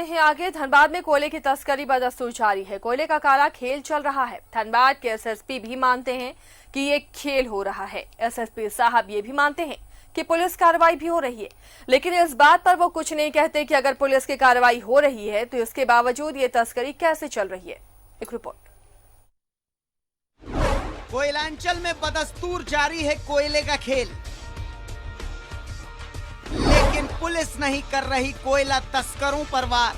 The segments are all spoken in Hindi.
हैं आगे। धनबाद में कोयले की तस्करी बदस्तूर जारी है। कोयले का काला खेल चल रहा है। धनबाद के एसएसपी भी मानते हैं कि ये खेल हो रहा है। एसएसपी साहब ये भी मानते हैं कि पुलिस कार्रवाई भी हो रही है, लेकिन इस बात पर वो कुछ नहीं कहते कि अगर पुलिस की कार्रवाई हो रही है तो इसके बावजूद ये तस्करी कैसे चल रही है। एक रिपोर्ट। कोयलांचल में बदस्तूर जारी है कोयले का खेल, लेकिन पुलिस नहीं कर रही कोयला तस्करों पर वार।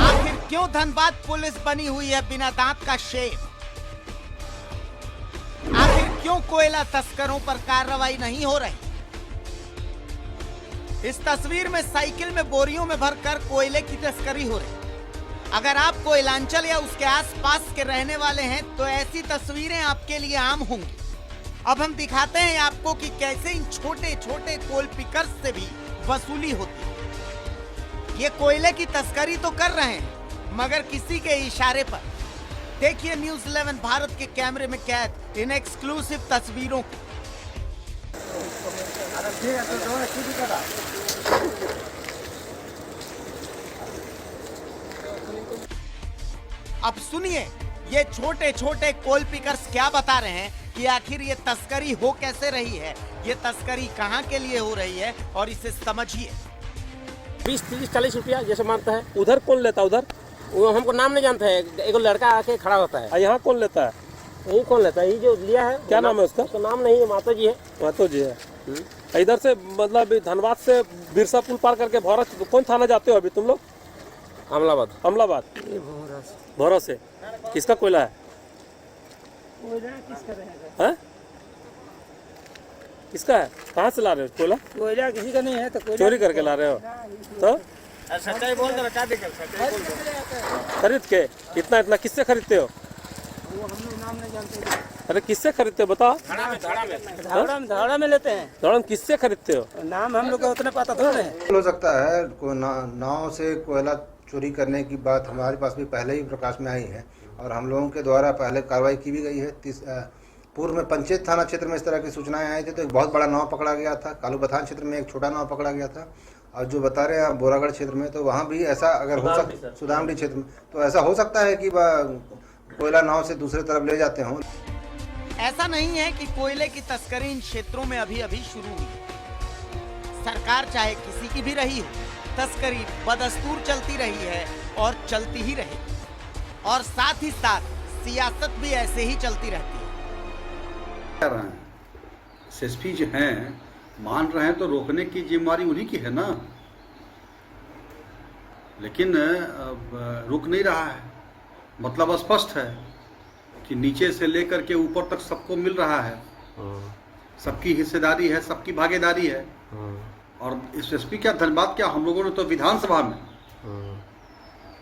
आखिर क्यों धनबाद पुलिस बनी हुई है बिना दांत का शेर? आखिर क्यों कोयला तस्करों पर कार्रवाई नहीं हो रही? इस तस्वीर में साइकिल में बोरियों में भरकर कोयले की तस्करी हो रही। अगर आप कोयलांचल या उसके आसपास के रहने वाले हैं तो ऐसी तस्वीरें आपके लिए आम होंगी। अब हम दिखाते हैं आपको कि कैसे इन छोटे छोटे कोल पिकर्स से भी वसूली होती है। ये कोयले की तस्करी तो कर रहे हैं मगर किसी के इशारे पर। देखिए न्यूज़ 11 भारत के कैमरे में कैद इन एक्सक्लूसिव तस्वीरों को। अब सुनिए ये छोटे छोटे कोल पिकर्स क्या बता रहे हैं कि आखिर ये तस्करी हो कैसे रही है, ये तस्करी कहां के लिए हो रही है और इसे समझिए। 20, 30, 40 रुपया जैसे मांगता है। उधर कौन लेता है? उधर वो हमको नाम नहीं जानता है। एक लड़का आके खड़ा होता है। यहाँ कौन लेता है? यही कौन लेता है? ये जो लिया है क्या नाम है उसका? उसका नाम नहीं है, माता जी है। मातो जी है। इधर से मतलब धनबाद से बिरसा पुल पार करके भौरा कौन थाना जाते हो अभी तुम लोग? अमलाबाद। भौरा से किसका कोयला है? है? किसका है? कहाँ से ला रहे हो कोयला? कोयला किसी का नहीं है तो चोरी करके ला रहे हो? तो सच्चाई बोल दो, खरीद के इतना किससे खरीदते हो? वो हम लोग नाम नहीं जानते। अरे किससे खरीदते हो बताओ? धाड़ा में लेते हैं। धड़ा में किससे खरीदते हो? नाम हम लोग को उतना पता थोड़ा है। हो सकता है नाव से कोयला चोरी करने की बात हमारे पास भी पहले ही प्रकाश में आई है और हम लोगों के द्वारा पहले कार्रवाई की भी गई है। पूर्व में पंचायत थाना क्षेत्र में इस तरह की सूचनाएं आई थी तो एक बहुत बड़ा नाव पकड़ा गया था। कालू बथान क्षेत्र में एक छोटा नाव पकड़ा गया था और जो बता रहे हैं बोरागढ़ क्षेत्र में तो वहाँ भी ऐसा अगर हो सकता, सुदामडी क्षेत्र में तो ऐसा हो सकता है कि कोयला नाव से दूसरे तरफ ले जाते हों। ऐसा नहीं है कि कोयले की तस्करी इन क्षेत्रों में अभी अभी शुरू हुई। सरकार चाहे किसी की भी रही हो, तस्करी बदस्तूर चलती रही है और चलती ही रहेगी और साथ ही साथ सियासत भी ऐसे ही चलती रहती है। एसएसपी जो हैं मान रहे हैं तो रोकने की जिम्मेदारी उन्हीं की है ना, लेकिन रुक नहीं रहा है। मतलब स्पष्ट है कि नीचे से लेकर के ऊपर तक सबको मिल रहा है, सबकी हिस्सेदारी है, सबकी भागीदारी है। और एसएसपी क्या धनबाद क्या हम लोगों ने तो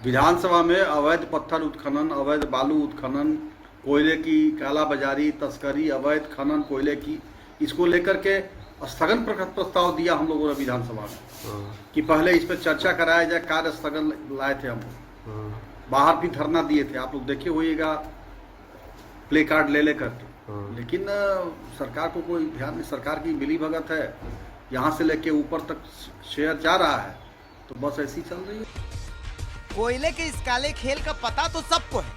विधानसभा में अवैध पत्थर उत्खनन, अवैध बालू उत्खनन, कोयले की कालाबाजारी, तस्करी, अवैध खनन कोयले की, इसको लेकर के स्थगन प्रस्ताव दिया हम लोगों ने विधानसभा में कि पहले इस पर चर्चा कराया जाए। कार्य स्थगन लाए थे हम, बाहर भी धरना दिए थे, आप लोग देखे होइएगा प्ले कार्ड ले लेकर के। लेकिन सरकार को कोई ध्यान नहीं। सरकार की मिली भगत है, यहाँ से लेके ऊपर तक शेयर जा रहा है तो बस ऐसी चल रही है। कोयले के इस काले खेल का पता तो सबको है।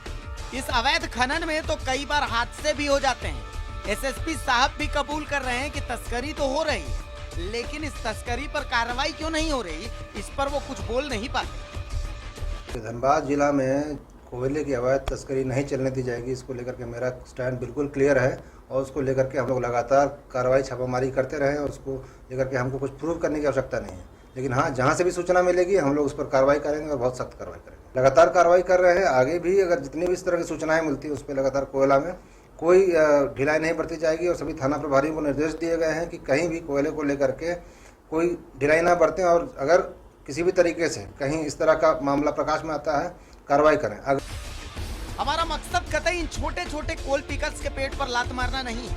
इस अवैध खनन में तो कई बार हादसे भी हो जाते हैं। एसएसपी साहब भी कबूल कर रहे हैं कि तस्करी तो हो रही है, लेकिन इस तस्करी पर कार्रवाई क्यों नहीं हो रही, इस पर वो कुछ बोल नहीं पाते। धनबाद जिला में कोयले की अवैध तस्करी नहीं चलने दी जाएगी, इसको लेकर के मेरा स्टैंड बिल्कुल क्लियर है और उसको लेकर के हम लोग लगातार कार्रवाई छापामारी करते रहे और उसको लेकर के हमको कुछ प्रूव करने की आवश्यकता नहीं है। लेकिन हाँ, जहाँ से भी सूचना मिलेगी हम लोग उस पर कार्रवाई करेंगे और बहुत सख्त कार्रवाई करेंगे। लगातार कार्रवाई कर रहे हैं। आगे भी अगर जितनी भी इस तरह की सूचनाएं मिलती है उस पर लगातार कोयला में कोई ढिलाई नहीं बरती जाएगी और सभी थाना प्रभारियों को निर्देश दिए गए हैं कि कहीं भी कोयले को लेकर के कोई ढिलाई ना बरतें और अगर किसी भी तरीके से कहीं इस तरह का मामला प्रकाश में आता है कार्रवाई करें। हमारा मकसद कतई इन छोटे छोटे कोल पिकर्स के पेट पर लात मारना नहीं है।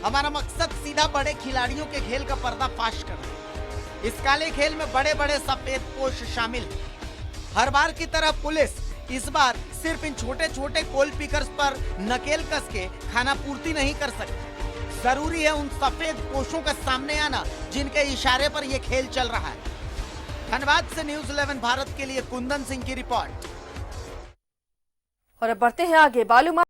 हमारा मकसद सीधा बड़े खिलाड़ियों के खेल का पर्दाफाश करना। इस काले खेल में बड़े बड़े सफेद पोश शामिल हैं। हर बार की तरह पुलिस इस बार सिर्फ इन छोटे छोटे कोल पिकर्स पर नकेल कस के खाना पूर्ति नहीं कर सकती। जरूरी है उन सफेद पोशों का सामने आना जिनके इशारे पर यह खेल चल रहा है। धनबाद से न्यूज 11 भारत के लिए कुंदन सिंह की रिपोर्ट। और अब बढ़ते हैं आगे। बालू